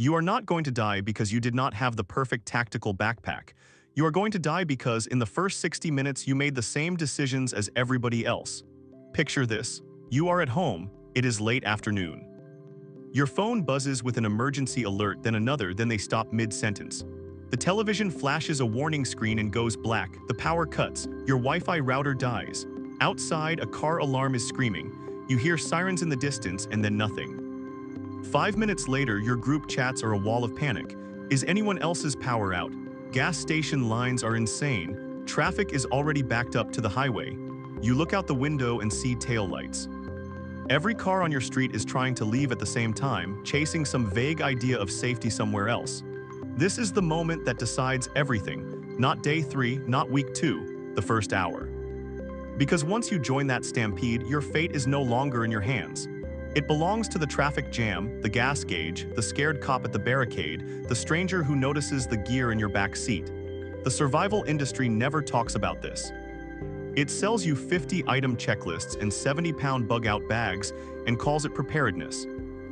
You are not going to die because you did not have the perfect tactical backpack. You are going to die because in the first 60 minutes you made the same decisions as everybody else. Picture this. You are at home. It is late afternoon. Your phone buzzes with an emergency alert, then another, then they stop mid-sentence. The television flashes a warning screen and goes black. The power cuts. Your Wi-Fi router dies. Outside, a car alarm is screaming. You hear sirens in the distance and then nothing. 5 minutes later, your group chats are a wall of panic. Is anyone else's power out? Gas station lines are insane. Traffic is already backed up to the highway. You look out the window and see taillights. Every car on your street is trying to leave at the same time, chasing some vague idea of safety somewhere else. This is the moment that decides everything. Not day 3, not week 2, the first hour. Because once you join that stampede, your fate is no longer in your hands. It belongs to the traffic jam, the gas gauge, the scared cop at the barricade, the stranger who notices the gear in your back seat. The survival industry never talks about this. It sells you 50-item checklists and 70-pound bug-out bags and calls it preparedness.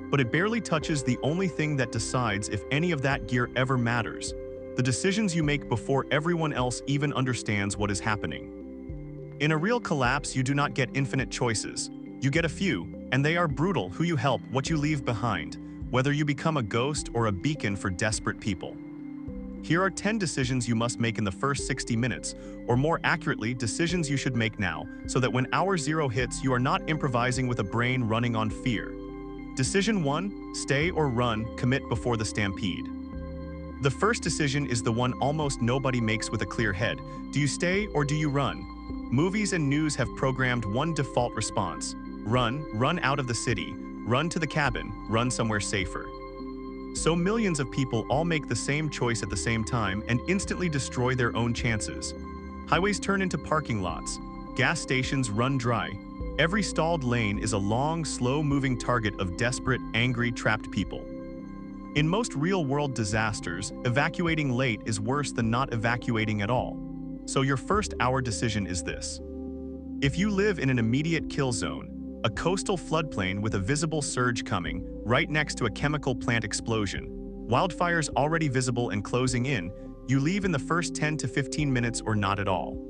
But it barely touches the only thing that decides if any of that gear ever matters: the decisions you make before everyone else even understands what is happening. In a real collapse, you do not get infinite choices. You get a few, and they are brutal: who you help, what you leave behind, whether you become a ghost or a beacon for desperate people. Here are 10 decisions you must make in the first 60 minutes, or more accurately, decisions you should make now, so that when hour 0 hits, you are not improvising with a brain running on fear. Decision 1, stay or run, commit before the stampede. The first decision is the one almost nobody makes with a clear head. Do you stay or do you run? Movies and news have programmed one default response: run out of the city, run to the cabin, run somewhere safer. So millions of people all make the same choice at the same time and instantly destroy their own chances. Highways turn into parking lots. Gas stations run dry. Every stalled lane is a long, slow-moving target of desperate, angry, trapped people. In most real-world disasters, evacuating late is worse than not evacuating at all. So your first hour decision is this. If you live in an immediate kill zone, a coastal floodplain with a visible surge coming, right next to a chemical plant explosion, wildfires already visible and closing in, you leave in the first 10 to 15 minutes or not at all.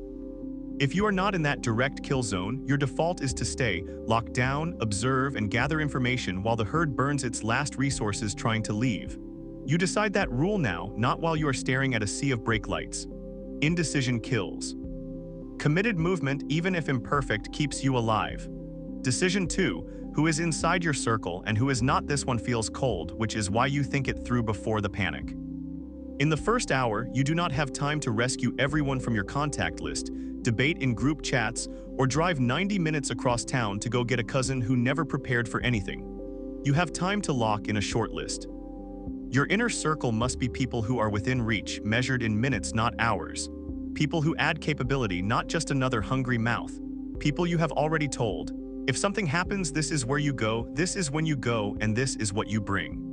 If you are not in that direct kill zone, your default is to stay, lock down, observe, and gather information while the herd burns its last resources trying to leave. You decide that rule now, not while you are staring at a sea of brake lights. Indecision kills. Committed movement, even if imperfect, keeps you alive. Decision 2, who is inside your circle and who is not. This one feels cold, which is why you think it through before the panic. In the first hour, you do not have time to rescue everyone from your contact list, debate in group chats, or drive 90 minutes across town to go get a cousin who never prepared for anything. You have time to lock in a short list. Your inner circle must be people who are within reach, measured in minutes, not hours. People who add capability, not just another hungry mouth. People you have already told, if something happens, this is where you go, this is when you go, and this is what you bring.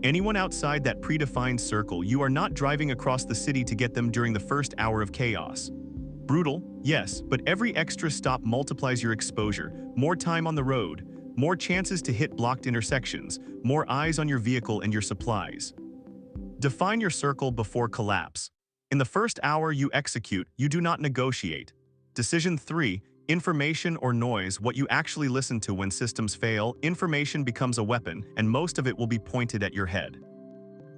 Anyone outside that predefined circle, you are not driving across the city to get them during the first hour of chaos. Brutal, yes, but every extra stop multiplies your exposure. More time on the road, more chances to hit blocked intersections, more eyes on your vehicle and your supplies. Define your circle before collapse. In the first hour you execute, you do not negotiate. Decision 3, information or noise, what you actually listen to when systems fail. Information becomes a weapon, and most of it will be pointed at your head.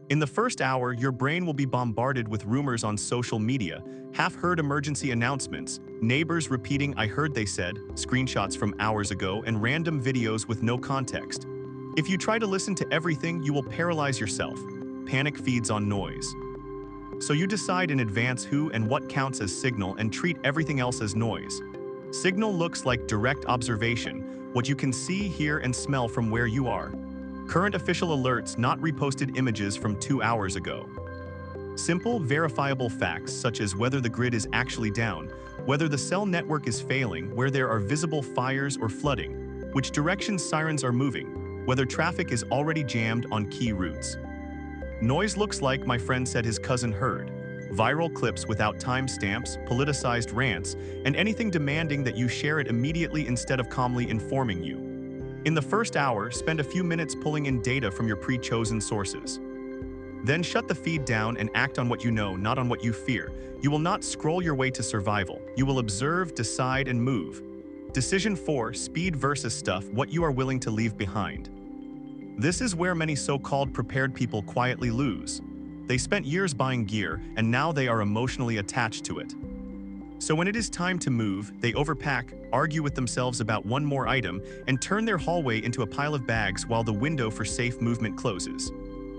In the first hour, your brain will be bombarded with rumors on social media, half-heard emergency announcements, neighbors repeating "I heard they said," screenshots from hours ago, and random videos with no context. If you try to listen to everything, you will paralyze yourself. Panic feeds on noise. So you decide in advance who and what counts as signal and treat everything else as noise. Signal looks like direct observation, what you can see, hear, and smell from where you are. Current official alerts, not reposted images from 2 hours ago. Simple, verifiable facts such as whether the grid is actually down, whether the cell network is failing, where there are visible fires or flooding, which direction sirens are moving, whether traffic is already jammed on key routes. Noise looks like my friend said his cousin heard. Viral clips without timestamps, politicized rants, and anything demanding that you share it immediately instead of calmly informing you. In the first hour, spend a few minutes pulling in data from your pre-chosen sources. Then shut the feed down and act on what you know, not on what you fear. You will not scroll your way to survival. You will observe, decide, and move. Decision 4, speed versus stuff, what you are willing to leave behind. This is where many so-called prepared people quietly lose. They spent years buying gear, and now they are emotionally attached to it. So when it is time to move, they overpack, argue with themselves about one more item, and turn their hallway into a pile of bags while the window for safe movement closes.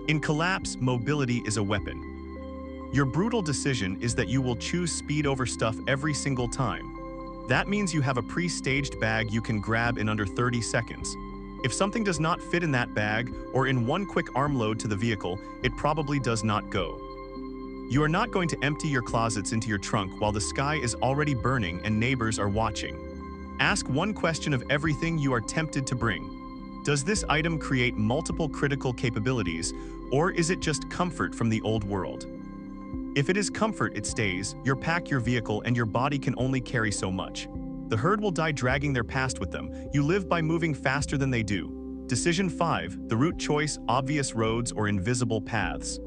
In collapse, mobility is a weapon. Your brutal decision is that you will choose speed over stuff every single time. That means you have a pre-staged bag you can grab in under 30 seconds. If something does not fit in that bag or in one quick arm load to the vehicle, it probably does not go. You are not going to empty your closets into your trunk while the sky is already burning and neighbors are watching. Ask one question of everything you are tempted to bring. Does this item create multiple critical capabilities, or is it just comfort from the old world? If it is comfort, it stays. You pack your vehicle and your body can only carry so much. The herd will die dragging their past with them. You live by moving faster than they do. Decision 5, the route choice, obvious roads or invisible paths.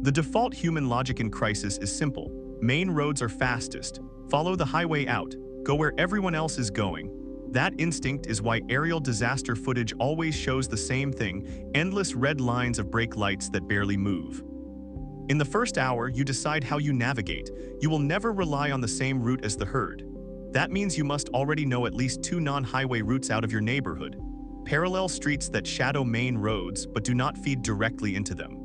The default human logic in crisis is simple. Main roads are fastest. Follow the highway out. Go where everyone else is going. That instinct is why aerial disaster footage always shows the same thing, endless red lines of brake lights that barely move. In the first hour, you decide how you navigate. You will never rely on the same route as the herd. That means you must already know at least 2 non-highway routes out of your neighborhood. Parallel streets that shadow main roads but do not feed directly into them.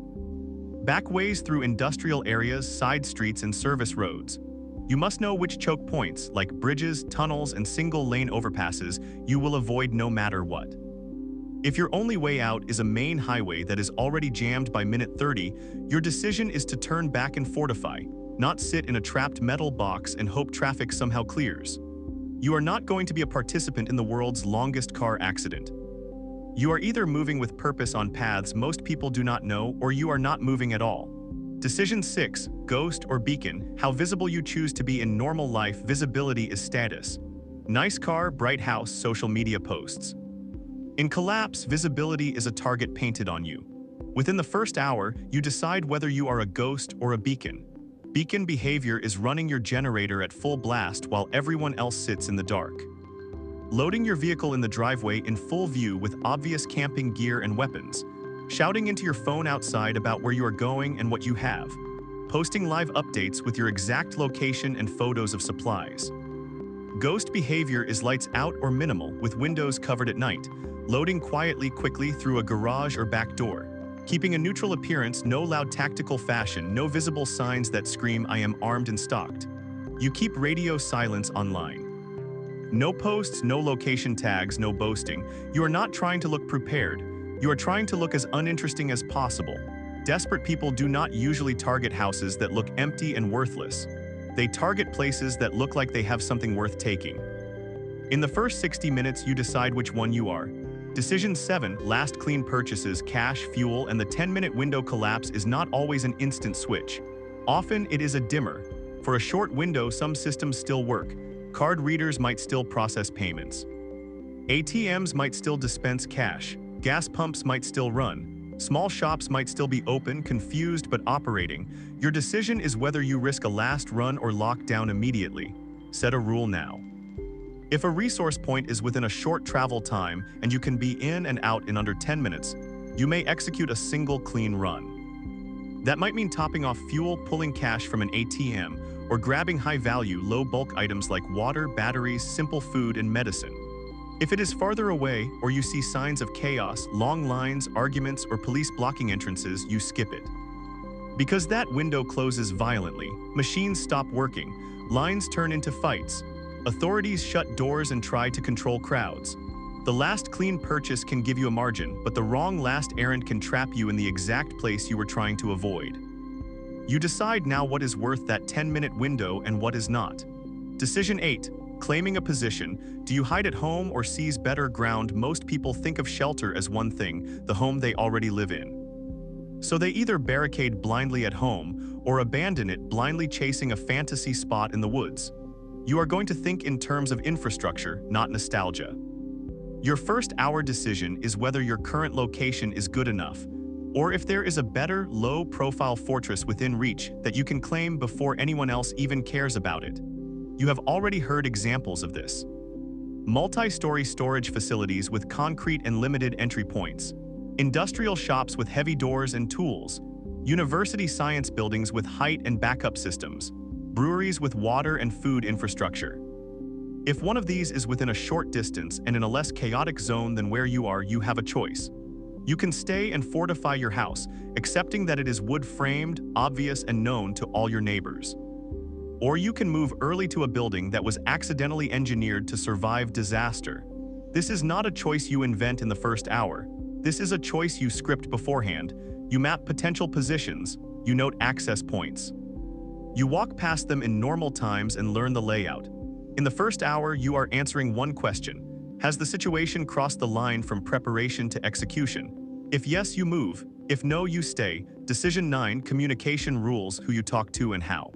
Backways through industrial areas, side streets, and service roads. You must know which choke points, like bridges, tunnels, and single-lane overpasses, you will avoid no matter what. If your only way out is a main highway that is already jammed by minute 30, your decision is to turn back and fortify, not sit in a trapped metal box and hope traffic somehow clears. You are not going to be a participant in the world's longest car accident. You are either moving with purpose on paths most people do not know, or you are not moving at all. Decision 6, ghost or beacon, how visible you choose to be in normal life. Visibility is status. Nice car, bright house, social media posts. In collapse, visibility is a target painted on you. Within the first hour, you decide whether you are a ghost or a beacon. Beacon behavior is running your generator at full blast while everyone else sits in the dark. Loading your vehicle in the driveway in full view with obvious camping gear and weapons. Shouting into your phone outside about where you are going and what you have. Posting live updates with your exact location and photos of supplies. Ghost behavior is lights out or minimal with windows covered at night. Loading quickly through a garage or back door. Keeping a neutral appearance, no loud tactical fashion, no visible signs that scream "I am armed and stocked." You keep radio silence online. No posts, no location tags, no boasting. You are not trying to look prepared. You are trying to look as uninteresting as possible. Desperate people do not usually target houses that look empty and worthless. They target places that look like they have something worth taking. In the first 60 minutes, you decide which one you are. Decision 7, last clean purchases, cash, fuel, and the 10-minute window collapse is not always an instant switch. Often it is a dimmer. For a short window, some systems still work. Card readers might still process payments. ATMs might still dispense cash. Gas pumps might still run. Small shops might still be open, confused but operating. Your decision is whether you risk a last run or lock down immediately. Set a rule now. If a resource point is within a short travel time and you can be in and out in under 10 minutes, you may execute a single clean run. That might mean topping off fuel, pulling cash from an ATM, or grabbing high-value, low-bulk items like water, batteries, simple food, and medicine. If it is farther away or you see signs of chaos, long lines, arguments, or police blocking entrances, you skip it. Because that window closes violently, machines stop working, lines turn into fights, authorities shut doors and try to control crowds. The last clean purchase can give you a margin, but the wrong last errand can trap you in the exact place you were trying to avoid. You decide now what is worth that 10-minute window and what is not. Decision 8. Claiming a position. Do you hide at home or seize better ground? Most people think of shelter as one thing, the home they already live in. So they either barricade blindly at home or abandon it, blindly chasing a fantasy spot in the woods. You are going to think in terms of infrastructure, not nostalgia. Your first hour decision is whether your current location is good enough, or if there is a better, low-profile fortress within reach that you can claim before anyone else even cares about it. You have already heard examples of this. Multi-story storage facilities with concrete and limited entry points, industrial shops with heavy doors and tools, university science buildings with height and backup systems, breweries with water and food infrastructure. If one of these is within a short distance and in a less chaotic zone than where you are, you have a choice. You can stay and fortify your house, accepting that it is wood-framed, obvious, and known to all your neighbors. Or you can move early to a building that was accidentally engineered to survive disaster. This is not a choice you invent in the first hour. This is a choice you script beforehand. You map potential positions. You note access points. You walk past them in normal times and learn the layout. In the first hour, you are answering one question. Has the situation crossed the line from preparation to execution? If yes, you move. If no, you stay. Decision 9, communication rules: who you talk to and how.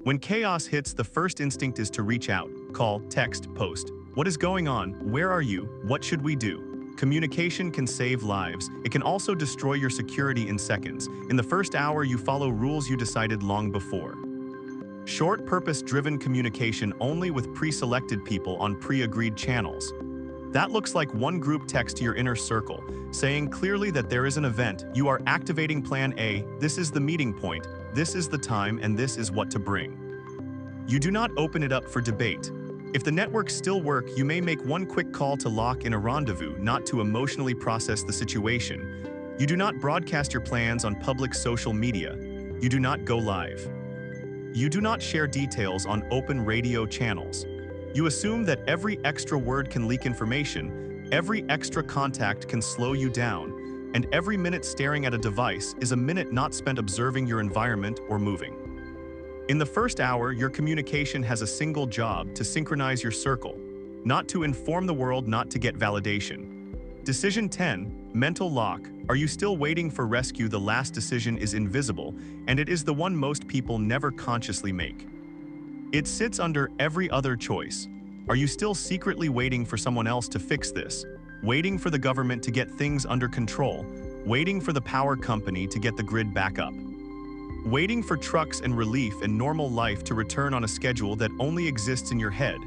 When chaos hits, the first instinct is to reach out, call, text, post. What is going on? Where are you? What should we do? Communication can save lives. It can also destroy your security in seconds. In the first hour, you follow rules you decided long before. Short, purpose-driven communication only with pre-selected people on pre-agreed channels. That looks like one group text to your inner circle, saying clearly that there is an event. You are activating Plan A. This is the meeting point. This is the time, and this is what to bring. You do not open it up for debate. If the networks still work, you may make one quick call to lock in a rendezvous, not to emotionally process the situation. You do not broadcast your plans on public social media. You do not go live. You do not share details on open radio channels. You assume that every extra word can leak information, every extra contact can slow you down, and every minute staring at a device is a minute not spent observing your environment or moving. In the first hour, your communication has a single job: to synchronize your circle, not to inform the world, not to get validation. Decision 10, mental lock. Are you still waiting for rescue? The last decision is invisible, and it is the one most people never consciously make. It sits under every other choice. Are you still secretly waiting for someone else to fix this? Waiting for the government to get things under control? Waiting for the power company to get the grid back up? Waiting for trucks and relief and normal life to return on a schedule that only exists in your head?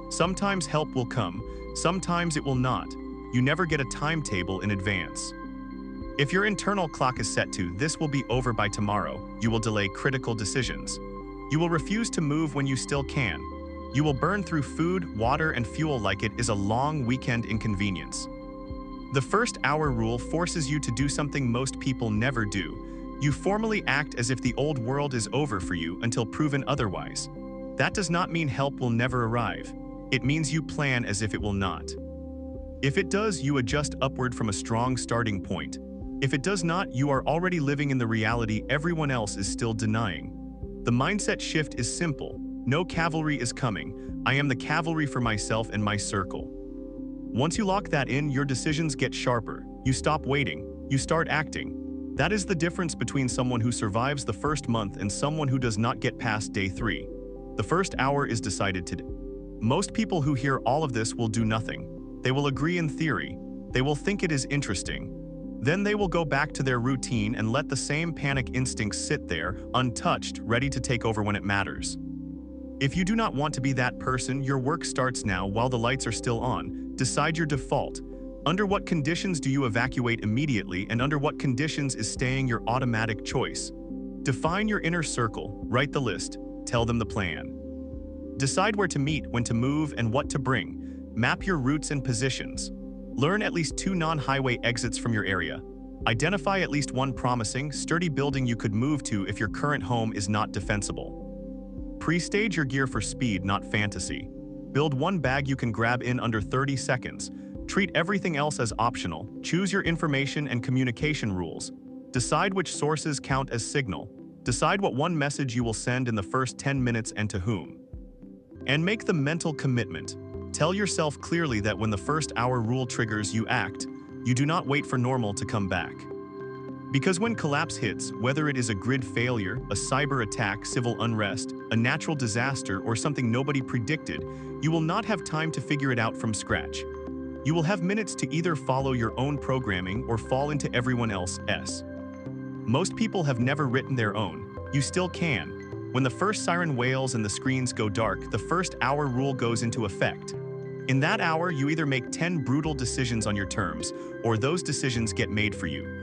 Sometimes help will come, sometimes it will not. You never get a timetable in advance. If your internal clock is set to "this will be over by tomorrow," you will delay critical decisions. You will refuse to move when you still can. You will burn through food, water, and fuel like it is a long weekend inconvenience. The first hour rule forces you to do something most people never do. You formally act as if the old world is over for you until proven otherwise. That does not mean help will never arrive. It means you plan as if it will not. If it does, you adjust upward from a strong starting point. If it does not, you are already living in the reality everyone else is still denying. The mindset shift is simple. No cavalry is coming. I am the cavalry for myself and my circle. Once you lock that in, your decisions get sharper. You stop waiting. You start acting. That is the difference between someone who survives the first month and someone who does not get past day 3. The first hour is decided today. Most people who hear all of this will do nothing. They will agree in theory. They will think it is interesting. Then they will go back to their routine and let the same panic instincts sit there, untouched, ready to take over when it matters. If you do not want to be that person, your work starts now while the lights are still on. Decide your default. Under what conditions do you evacuate immediately, and under what conditions is staying your automatic choice? Define your inner circle, write the list, tell them the plan. Decide where to meet, when to move, and what to bring. Map your routes and positions. Learn at least 2 non-highway exits from your area. Identify at least one promising, sturdy building you could move to if your current home is not defensible. Pre-stage your gear for speed, not fantasy. Build one bag you can grab in under 30 seconds. Treat everything else as optional. Choose your information and communication rules. Decide which sources count as signal. Decide what one message you will send in the first 10 minutes and to whom. And make the mental commitment. Tell yourself clearly that when the first hour rule triggers, you act. You do not wait for normal to come back. Because when collapse hits, whether it is a grid failure, a cyber attack, civil unrest, a natural disaster, or something nobody predicted, you will not have time to figure it out from scratch. You will have minutes to either follow your own programming or fall into everyone else's. Most people have never written their own. You still can. When the first siren wails and the screens go dark, the first hour rule goes into effect. In that hour, you either make 10 brutal decisions on your terms, or those decisions get made for you.